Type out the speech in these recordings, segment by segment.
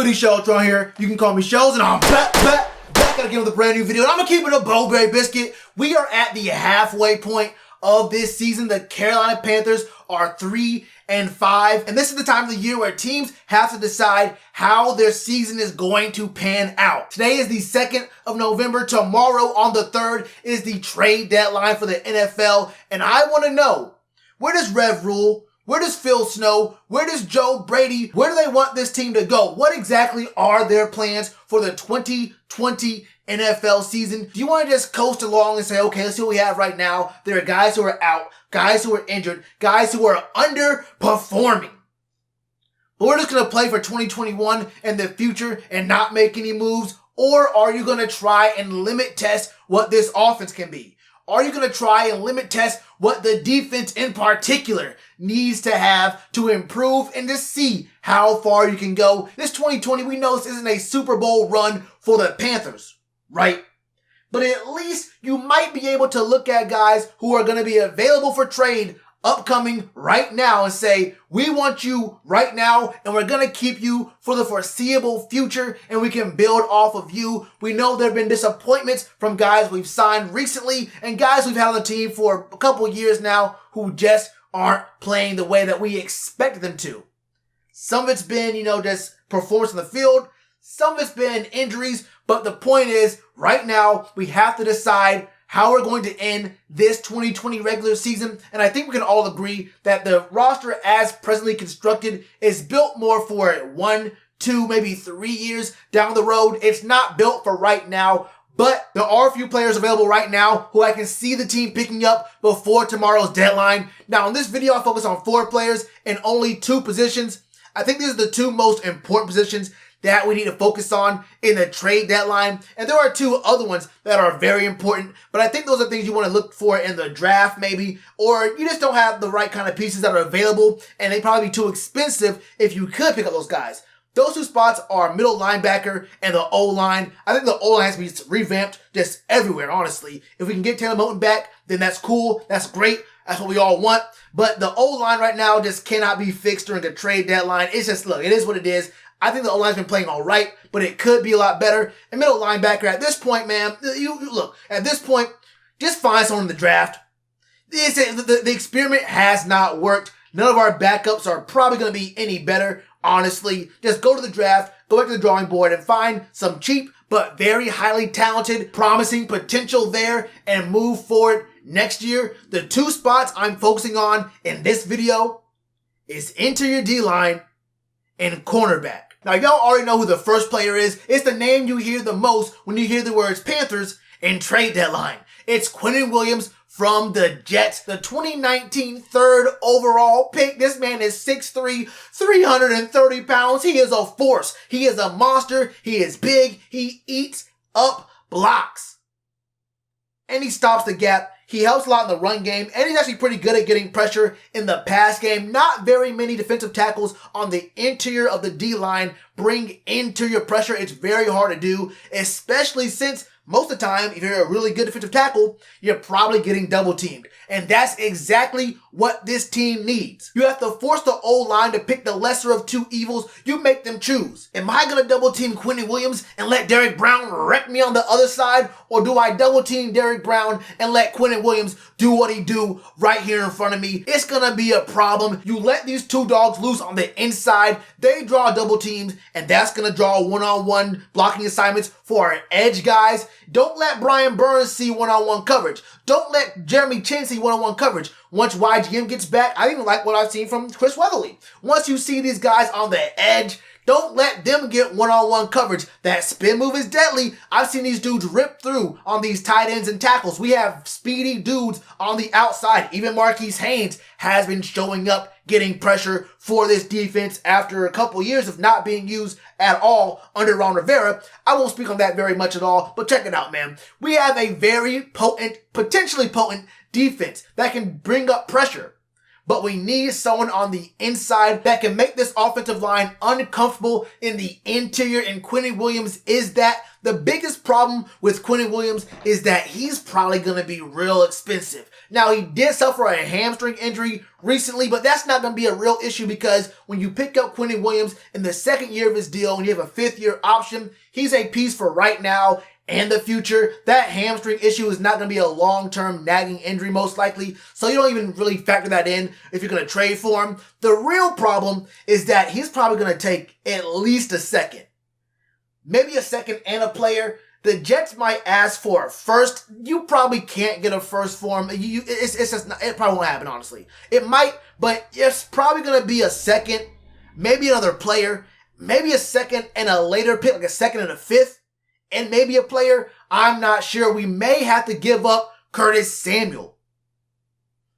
good, Shellitronnn here. You can call me Shells, and I'm back again with a brand new video. And I'm gonna keep it a Bowberry biscuit. We are at the halfway point of this season. The Carolina Panthers are 3-5, and this is the time of the year where teams have to decide how their season is going to pan out. Today is the 2nd of November. Tomorrow on the 3rd is the trade deadline for the NFL, and I want to know, where does Rev rule? Where does Phil Snow? Where does Joe Brady? Where do they want this team to go? What exactly are their plans for the 2020 NFL season? Do you want to just coast along and say, okay, let's see what we have right now? There are guys who are out, guys who are injured, guys who are underperforming. But we're just going to play for 2021 and the future and not make any moves? Or are you going to try and limit test what this offense can be? Are you going to try and limit test what the defense in particular needs to have to improve and to see how far you can go? This 2020, we know this isn't a Super Bowl run for the Panthers, right? But at least you might be able to look at guys who are going to be available for trade upcoming right now and say, we want you right now and we're going to keep you for the foreseeable future and we can build off of you. We know there have been disappointments from guys we've signed recently and guys we've had on the team for a couple years now who just aren't playing the way that we expected them to. Some of it's been, just performance in the field. Some of it's been injuries. But the point is, right now, we have to decide how we're going to end this 2020 regular season. And I think we can all agree that the roster as presently constructed is built more for 1, 2, maybe 3 years down the road. It's not built for right now, but there are a few players available right now who I can see the team picking up before tomorrow's deadline. Now, in this video, I'll focus on 4 players in only 2 positions. I think these are the 2 most important positions that we need to focus on in the trade deadline. And there are 2 other ones that are very important, but I think those are things you want to look for in the draft maybe, or you just don't have the right kind of pieces that are available and they'd probably be too expensive if you could pick up those guys. Those 2 spots are middle linebacker and the O-line. I think the O-line has to be revamped just everywhere, honestly. If we can get Taylor Moton back, then that's cool. That's great. That's what we all want. But the O-line right now just cannot be fixed during a trade deadline. It's just, look, it is what it is. I think the O-line's been playing all right, but it could be a lot better. And middle linebacker, at this point, man, look, at this point, just find someone in the draft. The experiment has not worked. None of our backups are probably going to be any better, honestly. Just go to the draft, go back to the drawing board, and find some cheap but very highly talented, promising potential there, and move forward next year. The 2 spots I'm focusing on in this video is interior D-line and cornerback. Now, y'all already know who the first player is. It's the name you hear the most when you hear the words Panthers and trade deadline. It's Quinny Williams from the Jets, the 2019 3rd overall pick. This man is 6'3", 330 pounds. He is a force. He is a monster. He is big. He eats up blocks. And he stops the gap. He helps a lot in the run game, and he's actually pretty good at getting pressure in the pass game. Not very many defensive tackles on the interior of the D-line bring interior pressure. It's very hard to do, especially since most of the time, if you're a really good defensive tackle, you're probably getting double teamed. And that's exactly what this team needs. You have to force the O-line to pick the lesser of 2 evils. You make them choose. Am I going to double team Quinny Williams and let Derrick Brown wreck me on the other side? Or do I double team Derrick Brown and let Quinny Williams do what he do right here in front of me? It's going to be a problem. You let these 2 dogs loose on the inside. They draw double teams, and that's going to draw one-on-one blocking assignments for our edge guys. Don't let Brian Burns see one-on-one coverage. Don't let Jeremy Chin see one-on-one coverage. Once YGM gets back, I even like what I've seen from Chris Weatherly. Once you see these guys on the edge, don't let them get one-on-one coverage. That spin move is deadly. I've seen these dudes rip through on these tight ends and tackles. We have speedy dudes on the outside. Even Marquise Haynes has been showing up, getting pressure for this defense after a couple years of not being used at all under Ron Rivera. I won't speak on that very much at all, but check it out, man. We have a very potent, potentially potent defense that can bring up pressure. but we need someone on the inside that can make this offensive line uncomfortable in the interior, and Quinny Williams is that. The biggest problem with Quinny Williams is that he's probably going to be real expensive. Now, he did suffer a hamstring injury recently, but that's not going to be a real issue because when you pick up Quinny Williams in the second year of his deal and you have a fifth-year option, he's a piece for right now and the future. That hamstring issue is not going to be a long-term nagging injury most likely, so you don't even really factor that in if you're going to trade for him. The real problem is that he's probably going to take at least a second. Maybe a second and a player. The Jets might ask for a first. You probably can't get a first for him. It's just not, it probably won't happen, honestly. It might, but it's probably going to be a second, maybe another player, maybe a second and a later pick, like a second and a fifth, and maybe a player. I'm not sure. We may have to give up Curtis Samuel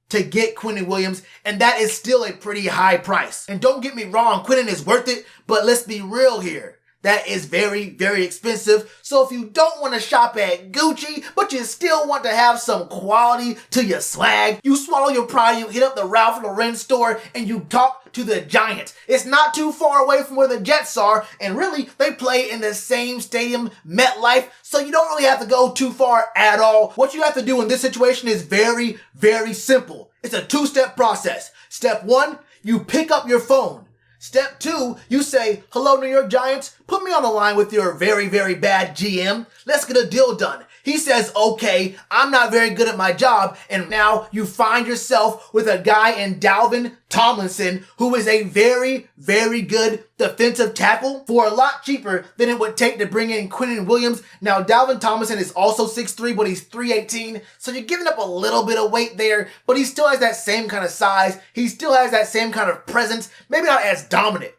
to get Quinny Williams, and that is still a pretty high price. And don't get me wrong, Quinnen is worth it, but let's be real here. That is very, very expensive. So if you don't want to shop at Gucci, but you still want to have some quality to your swag, you swallow your pride, you hit up the Ralph Lauren store, and you talk to the Giants. It's not too far away from where the Jets are, and really, they play in the same stadium, MetLife, so you don't really have to go too far at all. What you have to do in this situation is very, very simple. It's a two-step process. Step one, you pick up your phone. Step two, you say, hello, New York Giants, put me on the line with your very, very bad GM. Let's get a deal done. He says, okay, I'm not very good at my job. And now you find yourself with a guy in Dalvin Thomason, who is a very, very good defensive tackle for a lot cheaper than it would take to bring in Quinny Williams. Now, Dalvin Thomason is also 6'3", but he's 318. So you're giving up a little bit of weight there, but he still has that same kind of size. He still has that same kind of presence. Maybe not as dominant.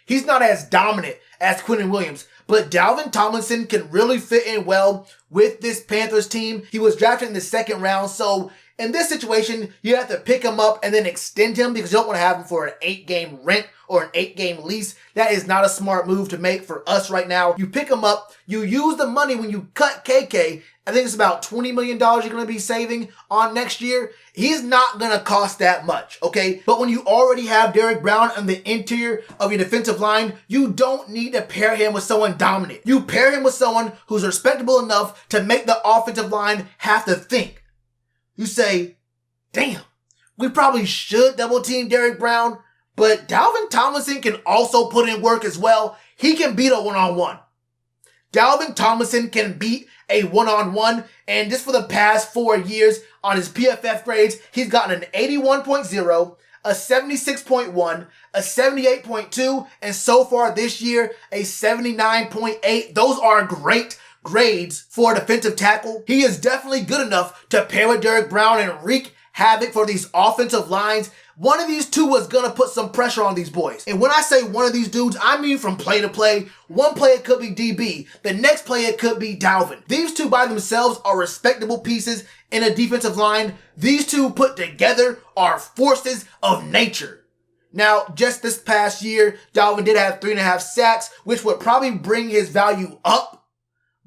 He's not as dominant as Quinny Williams, but Dalvin Thomason can really fit in well with this Panthers team. He was drafted in the second round, so in this situation, you have to pick him up and then extend him because you don't want to have him for an 8-game rent or an 8-game lease. That is not a smart move to make for us right now. You pick him up, you use the money when you cut KK. I think it's about $20 million you're going to be saving on next year. He's not going to cost that much, okay? But when you already have Derrick Brown on the interior of your defensive line, you don't need to pair him with someone dominant. You pair him with someone who's respectable enough to make the offensive line have to think. You say, damn, we probably should double team Derrick Brown, but Dalvin Thomason can also put in work as well. He can beat a one-on-one. Dalvin Thomason can beat a one-on-one, and just for the past 4 years on his PFF grades, he's gotten an 81.0, a 76.1, a 78.2, and so far this year, a 79.8. Those are great grades for a defensive tackle. He is definitely good enough to pair with Derrick Brown and wreak havoc for these offensive lines. One of these two was going to put some pressure on these boys. And when I say one of these dudes, I mean from play to play. One play it could be DB. The next play it could be Dalvin. These two by themselves are respectable pieces in a defensive line. These two put together are forces of nature. Now, just this past year, Dalvin did have 3.5 sacks, which would probably bring his value up.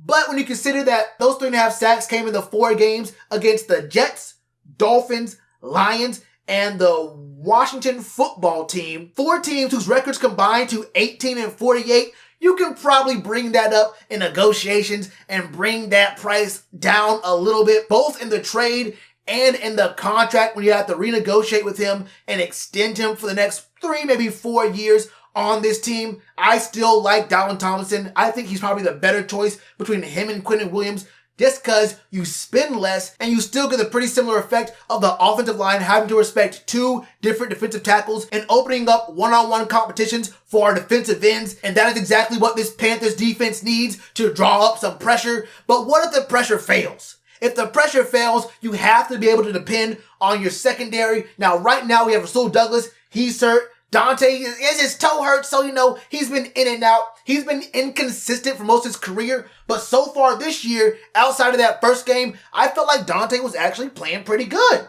But when you consider that those 3.5 sacks came in the 4 games against the Jets, Dolphins, Lions, and the Washington football team, 4 teams whose records combined to 18-48, you can probably bring that up in negotiations and bring that price down a little bit, both in the trade and in the contract when you have to renegotiate with him and extend him for the next 3, maybe 4 years on this team. I still like Dalvin Thomason. I think he's probably the better choice between him and Quinny Williams, just because you spend less and you still get the pretty similar effect of the offensive line having to respect 2 different defensive tackles and opening up one-on-one competitions for our defensive ends. And that is exactly what this Panthers defense needs to draw up some pressure. But what if the pressure fails? If the pressure fails, you have to be able to depend on your secondary. Now, right now, we have Rasul Douglas. He's hurt. Dante is his toe hurt, so he's been in and out. He's been inconsistent for most of his career, but so far this year, outside of that first game, I felt like Dante was actually playing pretty good.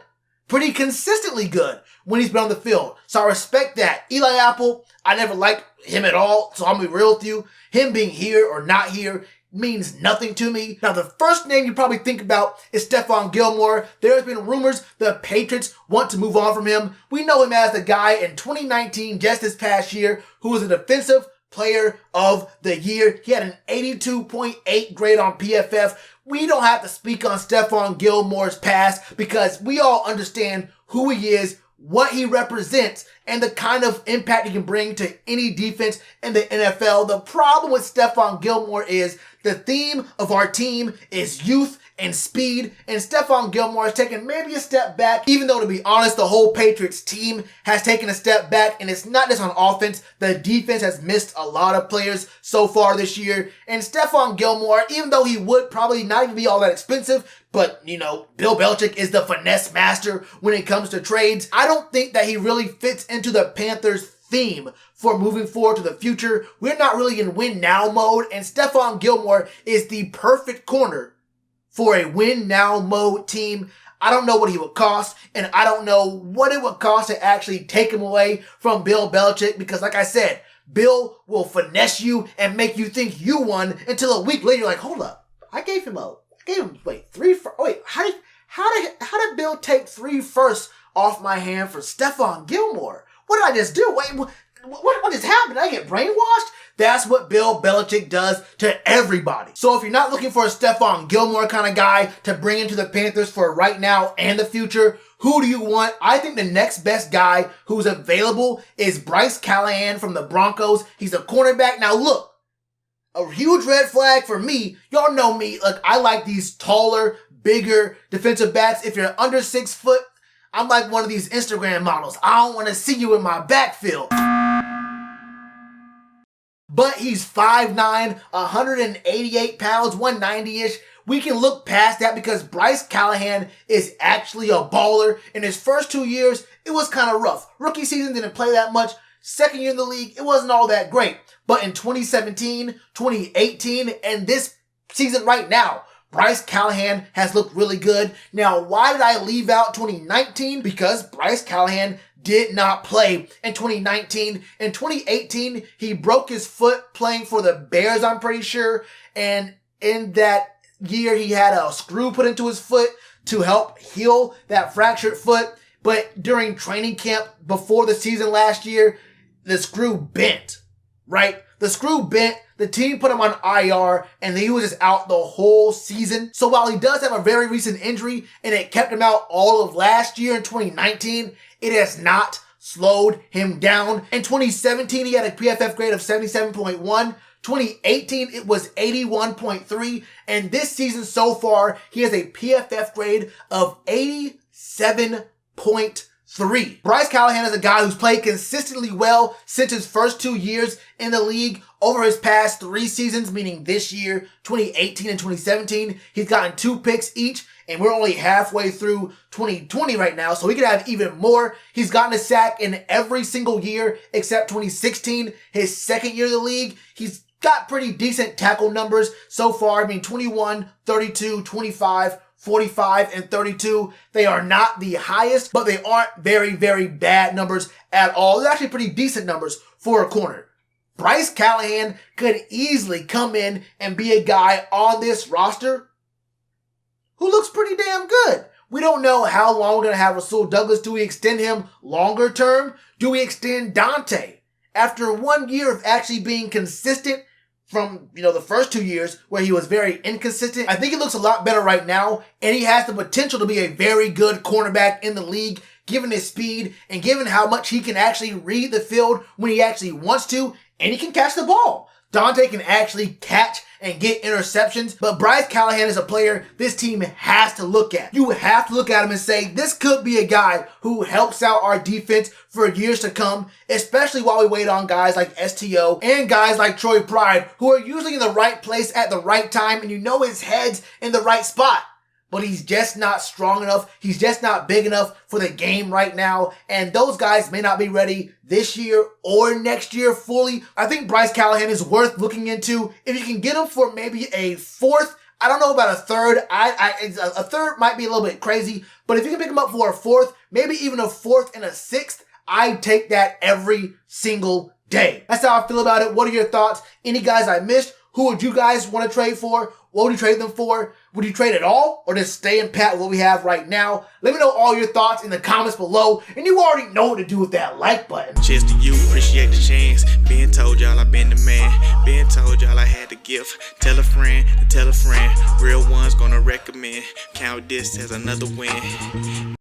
Pretty consistently good when he's been on the field. So I respect that. Eli Apple, I never liked him at all, so I'm gonna be real with you. Him being here or not here means nothing to me. Now, the first name you probably think about is Stefan Gilmore. There's been rumors the Patriots want to move on from him. We know him as the guy in 2019, just this past year, who was a defensive player of the year. He had an 82.8 grade on PFF. We don't have to speak on Stefan Gilmore's past because we all understand who he is, what he represents, and the kind of impact he can bring to any defense in the NFL. The problem with Stefan Gilmore is the theme of our team is youth and speed, and Stefan Gilmore has taken maybe a step back, even though, to be honest, the whole Patriots team has taken a step back, and it's not just on offense. The defense has missed a lot of players so far this year, and Stefan Gilmore, even though he would probably not even be all that expensive, but, Bill Belichick is the finesse master when it comes to trades, I don't think that he really fits into the Panthers' theme for moving forward to the future. We're not really in win now mode, and Stefan Gilmore is the perfect corner for a win now mode team. I don't know what he would cost, and I don't know what it would cost to actually take him away from Bill Belichick, because like I said, Bill will finesse you and make you think you won until a week later you're like, hold up, how did Bill take 3 firsts off my hand for Stefan Gilmore? What did I just do? What just happened? Did I get brainwashed? That's what Bill Belichick does to everybody. So if you're not looking for a Stefan Gilmore kind of guy to bring into the Panthers for right now and the future, who do you want? I think the next best guy who's available is Bryce Callahan from the Broncos. He's a cornerback. Now look, a huge red flag for me. Y'all know me. Look, I like these taller, bigger defensive backs. If you're under 6 foot, I'm like one of these Instagram models. I don't want to see you in my backfield. But he's 5'9", 188 pounds, 190-ish. We can look past that because Bryce Callahan is actually a baller. In his first 2 years, it was kind of rough. Rookie season didn't play that much. Second year in the league, it wasn't all that great. But in 2017, 2018, and this season right now, Bryce Callahan has looked really good. Now, why did I leave out 2019? Because Bryce Callahan did not play in 2019. In 2018, he broke his foot playing for the Bears, I'm pretty sure. And in that year, he had a screw put into his foot to help heal that fractured foot. But during training camp before the season last year, the screw bent, right? The screw bent. The team put him on IR, and he was just out the whole season. So while he does have a very recent injury, and it kept him out all of last year in 2019, it has not slowed him down. In 2017, he had a PFF grade of 77.1. 2018, it was 81.3. And this season so far, he has a PFF grade of 87.3. Bryce Callahan is a guy who's played consistently well since his first 2 years in the league. Over his past 3 seasons, meaning this year, 2018 and 2017, he's gotten 2 picks each, and we're only halfway through 2020 right now, so he could have even more. He's gotten a sack in every single year except 2016, his second year in the league. He's got pretty decent tackle numbers so far. 21, 32, 25, 45, and 32. They are not the highest, but they aren't very, very bad numbers at all. They're actually pretty decent numbers for a corner. Bryce Callahan could easily come in and be a guy on this roster who looks pretty damn good. We don't know how long we're going to have Rasul Douglas. Do we extend him longer term? Do we extend Dante? After 1 year of actually being consistent from, the first 2 years where he was very inconsistent, I think he looks a lot better right now, and he has the potential to be a very good cornerback in the league, given his speed and given how much he can actually read the field when he actually wants to, and he can catch the ball. Dante can actually catch and get interceptions, but Bryce Callahan is a player this team has to look at. You have to look at him and say, this could be a guy who helps out our defense for years to come, especially while we wait on guys like STO and guys like Troy Pride, who are usually in the right place at the right time, and his head's in the right spot. But he's just not strong enough. He's just not big enough for the game right now. And those guys may not be ready this year or next year fully. I think Bryce Callahan is worth looking into. If you can get him for maybe a 4th, I don't know about a 3rd. A 3rd might be a little bit crazy. But if you can pick him up for a 4th, maybe even a 4th and a 6th, I'd take that every single day. That's how I feel about it. What are your thoughts? Any guys I missed? Who would you guys want to trade for? What would you trade them for? Would you trade at all or just stay in pat with what we have right now? Let me know all your thoughts in the comments below. And you already know what to do with that like button. Cheers to you, appreciate the chance. Been told y'all I been the man. Been told y'all I had the gift. Tell a friend to tell a friend. Real ones gonna recommend. Count this as another win.